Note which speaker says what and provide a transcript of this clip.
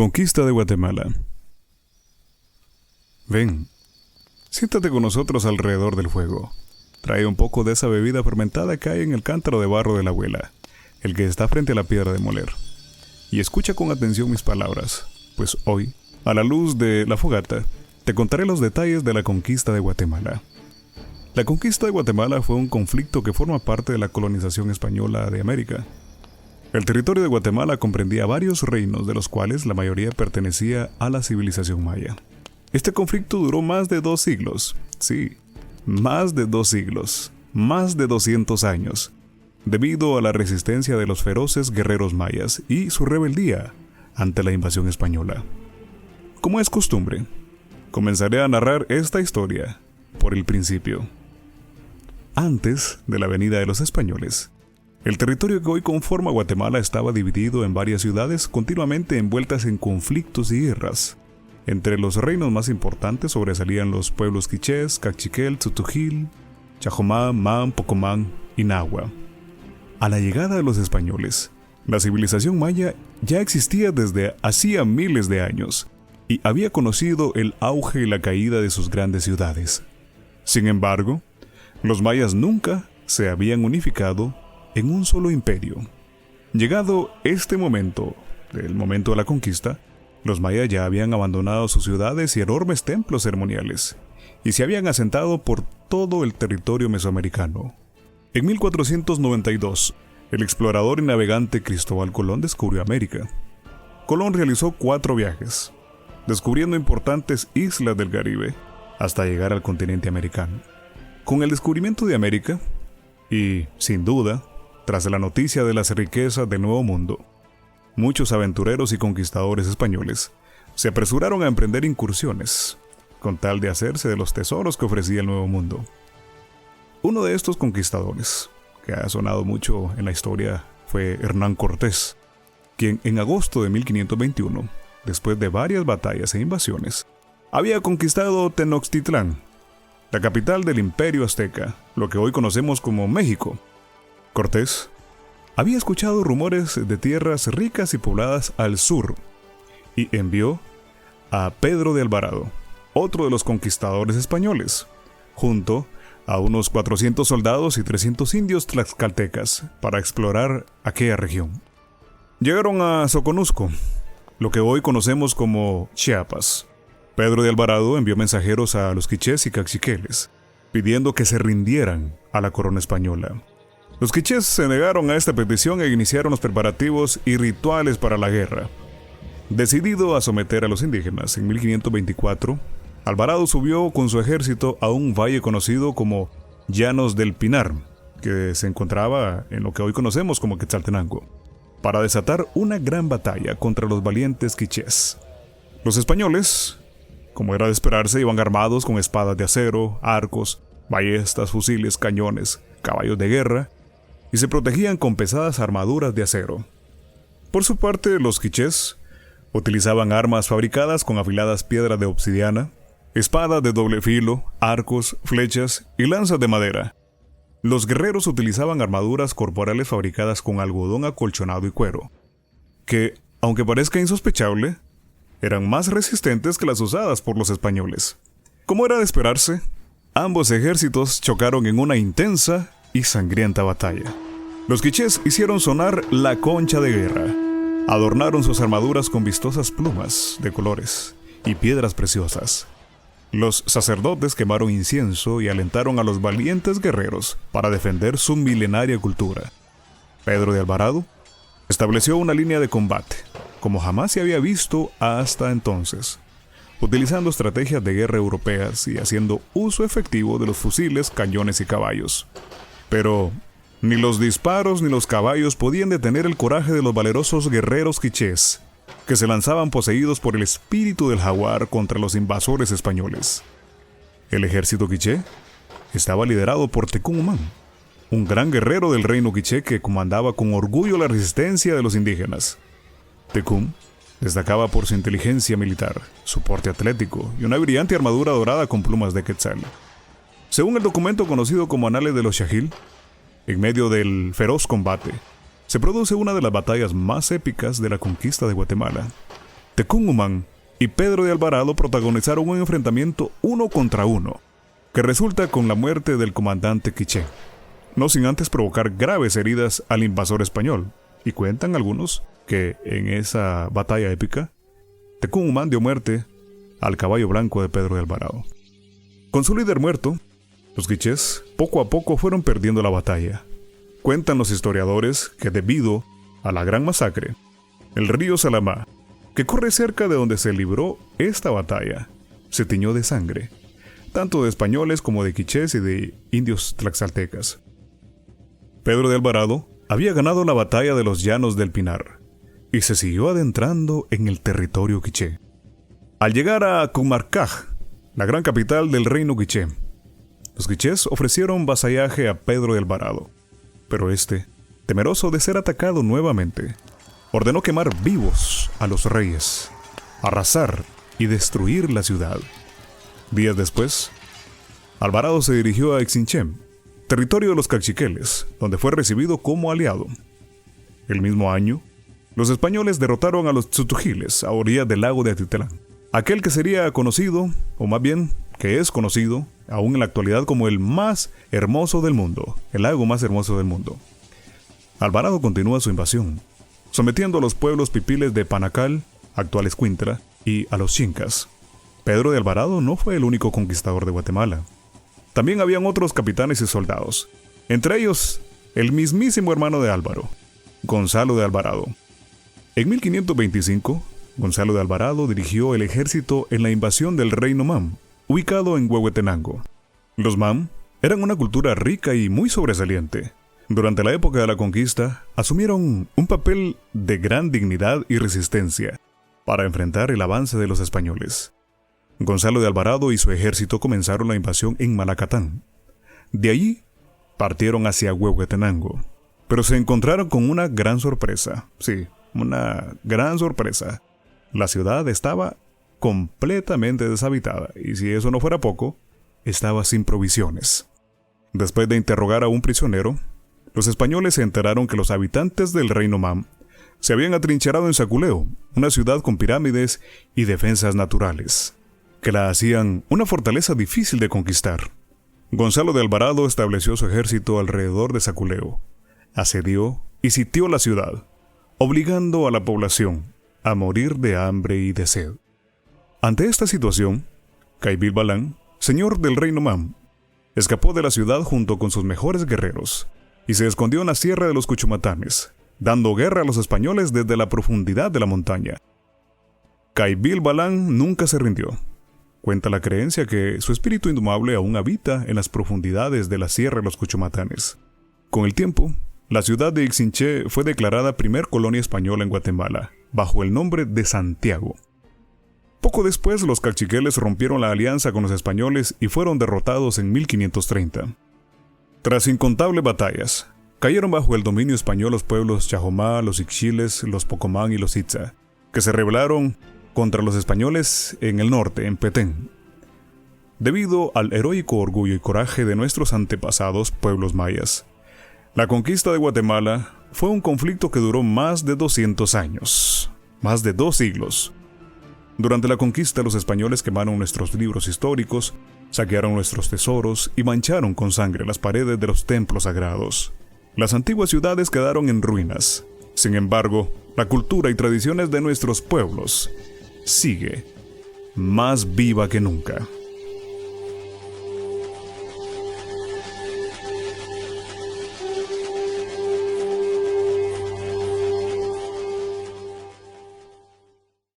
Speaker 1: Conquista de Guatemala. Ven, siéntate con nosotros alrededor del fuego. Trae un poco de esa bebida fermentada que hay en el cántaro de barro de la abuela, el que está frente a la piedra de moler. Y escucha con atención mis palabras, pues hoy, a la luz de la fogata, te contaré los detalles de la conquista de Guatemala. La conquista de Guatemala fue un conflicto que forma parte de la colonización española de América. El territorio de Guatemala comprendía varios reinos, de los cuales la mayoría pertenecía a la civilización maya. Este conflicto duró más de 2 siglos, sí, más de 2 siglos, más de 200 años, debido a la resistencia de los feroces guerreros mayas y su rebeldía ante la invasión española. Como es costumbre, comenzaré a narrar esta historia por el principio. Antes de la venida de los españoles, el territorio que hoy conforma Guatemala estaba dividido en varias ciudades continuamente envueltas en conflictos y guerras. Entre los reinos más importantes sobresalían los pueblos quichés, Cachiquel, Tzutujil, Chajomá, Man, Pocomán y Nahua. A la llegada de los españoles, la civilización maya ya existía desde hacía miles de años y había conocido el auge y la caída de sus grandes ciudades. Sin embargo, los mayas nunca se habían unificado en un solo imperio. Llegado este momento, el momento de la conquista, los mayas ya habían abandonado sus ciudades y enormes templos ceremoniales, y se habían asentado por todo el territorio mesoamericano. En 1492, el explorador y navegante Cristóbal Colón descubrió América. Colón realizó 4 viajes, descubriendo importantes islas del Caribe, hasta llegar al continente americano. Con el descubrimiento de América, y, sin duda, tras la noticia de las riquezas del Nuevo Mundo, muchos aventureros y conquistadores españoles se apresuraron a emprender incursiones, con tal de hacerse de los tesoros que ofrecía el Nuevo Mundo. Uno de estos conquistadores, que ha sonado mucho en la historia, fue Hernán Cortés, quien en agosto de 1521, después de varias batallas e invasiones, había conquistado Tenochtitlán, la capital del Imperio Azteca, lo que hoy conocemos como México. Cortés había escuchado rumores de tierras ricas y pobladas al sur y envió a Pedro de Alvarado, otro de los conquistadores españoles, junto a unos 400 soldados y 300 indios tlaxcaltecas para explorar aquella región. Llegaron a Soconusco, lo que hoy conocemos como Chiapas. Pedro de Alvarado envió mensajeros a los quichés y caciqueles, pidiendo que se rindieran a la corona española. Los quichés se negaron a esta petición e iniciaron los preparativos y rituales para la guerra. Decidido a someter a los indígenas, en 1524, Alvarado subió con su ejército a un valle conocido como Llanos del Pinar, que se encontraba en lo que hoy conocemos como Quetzaltenango, para desatar una gran batalla contra los valientes quichés. Los españoles, como era de esperarse, iban armados con espadas de acero, arcos, ballestas, fusiles, cañones, caballos de guerra, y se protegían con pesadas armaduras de acero. Por su parte, los quichés utilizaban armas fabricadas con afiladas piedras de obsidiana, espadas de doble filo, arcos, flechas y lanzas de madera. Los guerreros utilizaban armaduras corporales fabricadas con algodón acolchonado y cuero, que, aunque parezca insospechable, eran más resistentes que las usadas por los españoles. Como era de esperarse, ambos ejércitos chocaron en una intensa y sangrienta batalla. Los quichés hicieron sonar la concha de guerra, adornaron sus armaduras con vistosas plumas de colores y piedras preciosas. Los sacerdotes quemaron incienso y alentaron a los valientes guerreros para defender su milenaria cultura. Pedro de Alvarado estableció una línea de combate, como jamás se había visto hasta entonces, utilizando estrategias de guerra europeas y haciendo uso efectivo de los fusiles, cañones y caballos. Pero ni los disparos ni los caballos podían detener el coraje de los valerosos guerreros quichés, que se lanzaban poseídos por el espíritu del jaguar contra los invasores españoles. El ejército quiché estaba liderado por Tecún Umán, un gran guerrero del reino quiché que comandaba con orgullo la resistencia de los indígenas. Tecún destacaba por su inteligencia militar, su porte atlético y una brillante armadura dorada con plumas de quetzal. Según el documento conocido como Anales de los Xajil, en medio del feroz combate, se produce una de las batallas más épicas de la conquista de Guatemala. Tecún Umán y Pedro de Alvarado protagonizaron un enfrentamiento 1 contra 1, que resulta con la muerte del comandante Quiché, no sin antes provocar graves heridas al invasor español, y cuentan algunos que en esa batalla épica, Tecún Umán dio muerte al caballo blanco de Pedro de Alvarado. Con su líder muerto, los quichés poco a poco fueron perdiendo la batalla. Cuentan los historiadores que debido a la gran masacre, el río Salamá, que corre cerca de donde se libró esta batalla, se tiñó de sangre, tanto de españoles como de quichés y de indios tlaxcaltecas. Pedro de Alvarado había ganado la batalla de los Llanos del Pinar y se siguió adentrando en el territorio quiché. Al llegar a Cumarcaj, la gran capital del reino quiché, los quichés ofrecieron vasallaje a Pedro de Alvarado, pero este, temeroso de ser atacado nuevamente, ordenó quemar vivos a los reyes, arrasar y destruir la ciudad. Días después, Alvarado se dirigió a Exinchén, territorio de los caciqueles, donde fue recibido como aliado. El mismo año, los españoles derrotaron a los tzutujiles a orillas del lago de Atitlán, aquel que sería conocido, o más bien que es conocido aún en la actualidad como el más hermoso del mundo, el lago más hermoso del mundo. Alvarado continúa su invasión, sometiendo a los pueblos pipiles de Panacal, actual Escuintla, y a los chincas. Pedro de Alvarado no fue el único conquistador de Guatemala. También habían otros capitanes y soldados, entre ellos el mismísimo hermano de Álvaro, Gonzalo de Alvarado. En 1525, Gonzalo de Alvarado dirigió el ejército en la invasión del reino Mam, ubicado en Huehuetenango. Los Mam eran una cultura rica y muy sobresaliente. Durante la época de la conquista, asumieron un papel de gran dignidad y resistencia para enfrentar el avance de los españoles. Gonzalo de Alvarado y su ejército comenzaron la invasión en Malacatán. De allí partieron hacia Huehuetenango, pero se encontraron con una gran sorpresa. Sí, una gran sorpresa. La ciudad estaba completamente deshabitada y, si eso no fuera poco, estaba sin provisiones. Después de interrogar a un prisionero, los españoles se enteraron que los habitantes del reino Mam se habían atrincherado en Saculeo, una ciudad con pirámides y defensas naturales, que la hacían una fortaleza difícil de conquistar. Gonzalo de Alvarado estableció su ejército alrededor de Saculeo, asedió y sitió la ciudad, obligando a la población a morir de hambre y de sed. Ante esta situación, Caibil Balán, señor del reino Mam, escapó de la ciudad junto con sus mejores guerreros y se escondió en la sierra de los Cuchumatanes, dando guerra a los españoles desde la profundidad de la montaña. Caibil Balán nunca se rindió. Cuenta la creencia que su espíritu indomable aún habita en las profundidades de la sierra de los Cuchumatanes. Con el tiempo, la ciudad de Ixinché fue declarada primer colonia española en Guatemala, bajo el nombre de Santiago. Poco después, los caciqueles rompieron la alianza con los españoles y fueron derrotados en 1530. Tras incontables batallas, cayeron bajo el dominio español los pueblos Chajomá, los Ixchiles, los Pocomán y los Itza, que se rebelaron contra los españoles en el norte, en Petén. Debido al heroico orgullo y coraje de nuestros antepasados pueblos mayas, la conquista de Guatemala fue un conflicto que duró más de 200 años, más de 2 siglos. Durante la conquista, los españoles quemaron nuestros libros históricos, saquearon nuestros tesoros y mancharon con sangre las paredes de los templos sagrados. Las antiguas ciudades quedaron en ruinas. Sin embargo, la cultura y tradiciones de nuestros pueblos sigue más viva que nunca.